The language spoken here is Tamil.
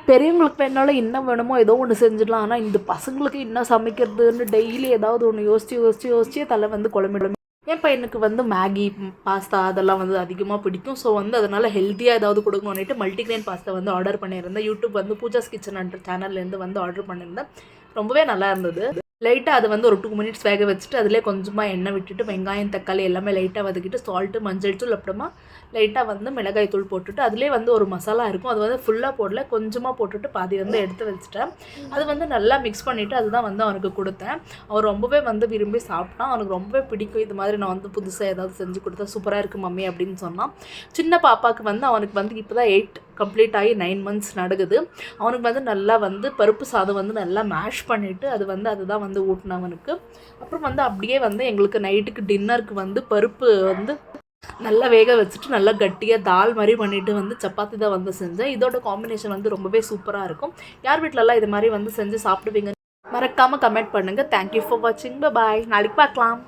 பெரியவங்களுக்கு வேணாலும் என்ன வேணுமோ ஏதோ ஒன்று செஞ்சிடலாம். ஆனால் இந்த பசங்களுக்கு என்ன சமைக்கிறதுன்னு டெய்லி ஏதாவது ஒன்று யோசிச்சு தலை வந்து குழம்பிடும். என் பையனுக்கு வந்து மேகி, பாஸ்தா அதெல்லாம் வந்து அதிகமாக பிடிக்கும். ஸோ வந்து அதனால் ஹெல்த்தியாக ஏதாவது கொடுக்கணுன்னுட்டு மல்டிக்ரெயின் பாஸ்தா வந்து ஆர்டர் பண்ணியிருந்தேன். யூடியூப் வந்து பூஜாஸ் கிச்சன்ன்ற சேனல்லேருந்து வந்து ஆர்டர் பண்ணியிருந்தேன். ரொம்பவே நல்லா இருந்தது. லைட்டாக அதை வந்து ஒரு 2 மினிட்ஸ் வேக வச்சுட்டு அதிலே கொஞ்சமாக எண்ணெய் விட்டுட்டு வெங்காயம், தக்காளி எல்லாமே லைட்டாக வதக்கிட்டு சால்ட்டு, மஞ்சள் தூள், அப்புறமா லைட்டாக வந்து மிளகாய் தூள் போட்டுட்டு அதிலே வந்து ஒரு மசாலா இருக்கும். அது வந்து ஃபுல்லாக போடல, கொஞ்சமாக போட்டுட்டு பாதி வந்து எடுத்து வச்சுட்டேன். அது வந்து நல்லா மிக்ஸ் பண்ணிவிட்டு அதுதான் வந்து அவனுக்கு கொடுத்தேன். அவன் ரொம்பவே வந்து விரும்பி சாப்பிட்டான். அவனுக்கு ரொம்பவே பிடிக்கும். இது மாதிரி நான் வந்து புதுசாக ஏதாவது செஞ்சு கொடுத்தா சூப்பராக இருக்குது மம்மி அப்படின்னு சொன்னான். சின்ன பாப்பாவுக்கு வந்து அவனுக்கு வந்து இப்போ தான் 8 கம்ப்ளீட் ஆகி 9 மந்த்ஸ் நடக்குது. அவனுக்கு வந்து நல்லா வந்து பருப்பு சாதம் வந்து நல்லா மேஷ் பண்ணிவிட்டு அதுதான் வந்து ஊட்டினேன் அவனுக்கு. அப்புறம் வந்து அப்படியே வந்து எங்களுக்கு நைட்டுக்கு டின்னருக்கு வந்து பருப்பு வந்து நல்லா வேக வச்சுட்டு நல்லா கட்டியாக தால் மாதிரி பண்ணிவிட்டு வந்து சப்பாத்தி தான் வந்து செஞ்சேன். இதோட காம்பினேஷன் வந்து ரொம்பவே சூப்பராக இருக்கும். யார் வீட்டிலலாம் இது மாதிரி வந்து செஞ்சு சாப்பிடுவீங்க மறக்காமல் கமெண்ட் பண்ணுங்கள். தேங்க்யூ ஃபார் வாட்சிங். பாய். நாளைக்கு பார்க்கலாம்.